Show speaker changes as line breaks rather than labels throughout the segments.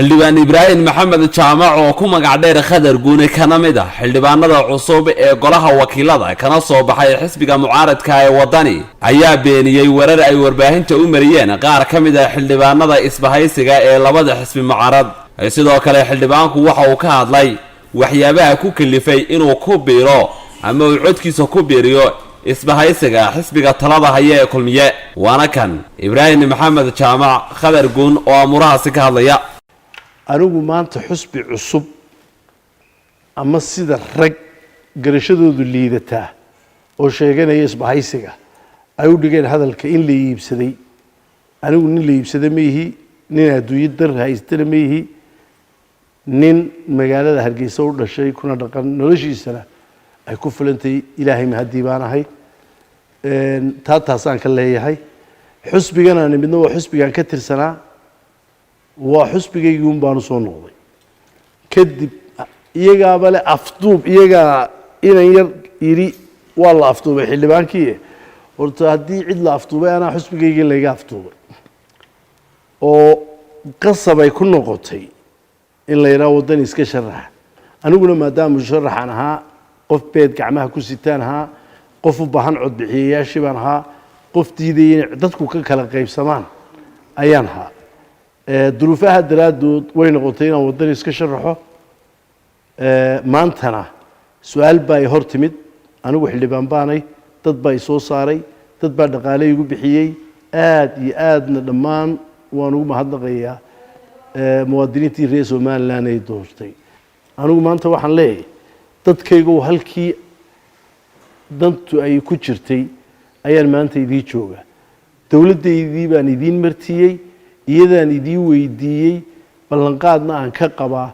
xildhibaan Ibraahim Maxamed Jaamac oo ku magac dheer Khadar Guune kana mid ah xildhibaanada cusub ee golaha wakiilada kana soo baxay xisbiga mucaaradka ee wadani ayaa beeniyay warar ay warbaahinta u mariyeen qaar ka mid ah xildhibaanada isbahaysiga ee labada xisbi mucaarad sidoo kale xildhibaanku waxa uu ka hadlay waxyaabaha ku kalifay inuu ku biiro ama uu codkiisa ku biiriyo isbahaysiga xisbiga talada haya ee kulmiye waana kan Ibraahim Maxamed Jaamac Khadar Guune oo amurahaasi ka hadlaya
anigu maanta xusbi cusub ama sida rag garashadoodu liidataa oo sheeganaya isbahaysiga ay u dhigeen hadalka in la iibsaday anigu nin la iibsaday meehi nin adduunyada dar haystana meehi nin magaalada Hargeysa u dhashay kuna dhaqan noloshiisana ay ku filantay ilaahay mahadii baan ahay taasaan ka leeyahay xusbigana midna waa xusbigan ka tirsanaa waa xusbigaygu baan soo noqday kadib iyaga bale afduub iyaga inaan yar yiri waa la afduubay xildhibaankii horta hadii cid la afduubay ana xusbigayga laga afduubay oo qasabay ku noqotay in la yiraahdo wadan iska sharax aniguna maadaama sharaxan ahaa qof beed gacmaha ku sitaan ahaa qof u baahan cod bixiyayaashii baan ahaa qof diiday dadku ka kala qaybsamaan ayaan ahaa duruufaha daraadood way noqotay inaan wadan iska sharaxo maantana su'aal baa hor timid anigu xildhibaan baanay dad baa soo saaray dad baa dhaqaale igu bixiyay aad iyo aadna dhammaan waan ugu mahadnaqayaa muwaadiniintii reer Soomaaliland ay doortay anigu maanta waxaan leeyahay dadkaygu halkii dantu ay ku jirtay ayaan maanta idii jooga dawladdeedii baan idin martiyay iyadaan idii weydiiyay ballanqaadna aan ka qabaa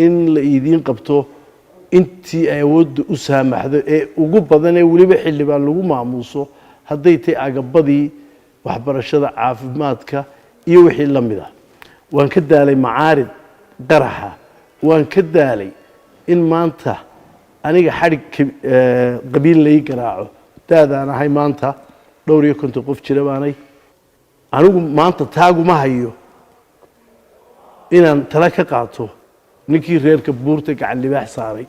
in la idin qabto intii ay awood u saamaxdo ee ugu badan ee waliba xildhibaan lagu maamuuso haday tay agabadii waxbarashada caafimaadka iyo wixii la mid ah waan ka daalay macaarid qaraxa waan ka daalay in maanta aniga xarig qabiil lay garaaco daadaan ahay maanta dhowr iyo konton qof jira baanay anigu maanta taagu ma hayo inaan tala ka qaato ninkii reerka buurta gacan libaax saaray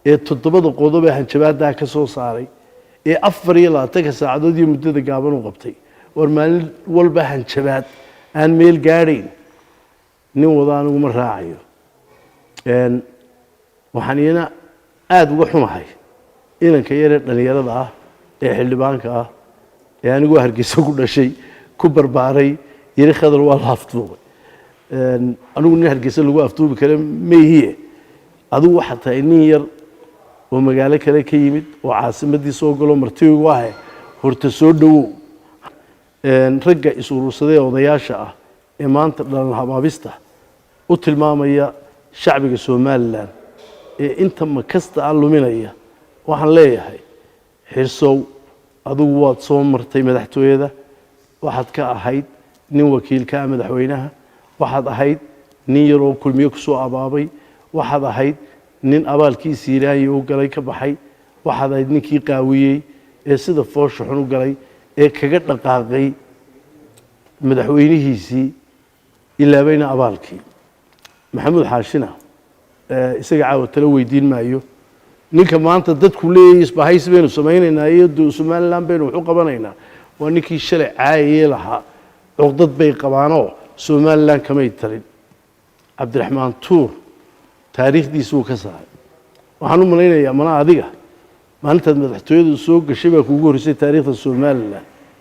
ee 7 qodob ee hanjabaada ka soo saaray ee 24 saacadood iyo muddada gaaban u qabtay war maalin walba hanjabaad aan meel gaadhayn nin wadaan ugu ma raacayo waxaan iyana aad uga xumahay inanka yar dhalinyarada ah ee xildhibaanka ah ee anigu Hargeysa ku dhashay ku barbaaray yiri Khadar waa la afduubay anigu nin Hargeysa lagu afduubi kara meehiye adigu waxa tahay nin yar oo magaalo kale ka yimid oo caasimadii soo galo martigu ah horta soo dhawow ragga isuursaday odayaasha ah ee maanta dhalan habaabista u tilmaamaya shacbiga Soomaaliland ee inta ma kasta luminaya waxaan leeyahay xirsow adigu waad soo martay madaxtooyada waxaad ka ahayd nin wakiilka madaxweynaha waxaad ahayd nin yar oo kulmiye ku soo abaabay waxaad ahayd nin abaalkiisa Ilaahay oo galay ka baxay waxaad ahayd ninkii qaawiyay ee sida foosho xun u galay ee kaga dhaqaaqay madaxweynihiisii ilaabayna abaalkii maxamuud xaashina isaga caawa tala weydiin maayo ninka maanta dadku leeyahay isbahaysi baynu sameeynaa iyo Soomaaliland baynu wax u qabanaynaa waa ninkii shalay caayay lahaa codad bay qabaano Soomaaliland kamay talin Cabdiraxmaan Tuur taariikhdiisu ka saaray waxaan u maleynayaa mana adiga maalinta madaxtooyadu soo gashay baa kugu horeysay taariikhda Soomaaliland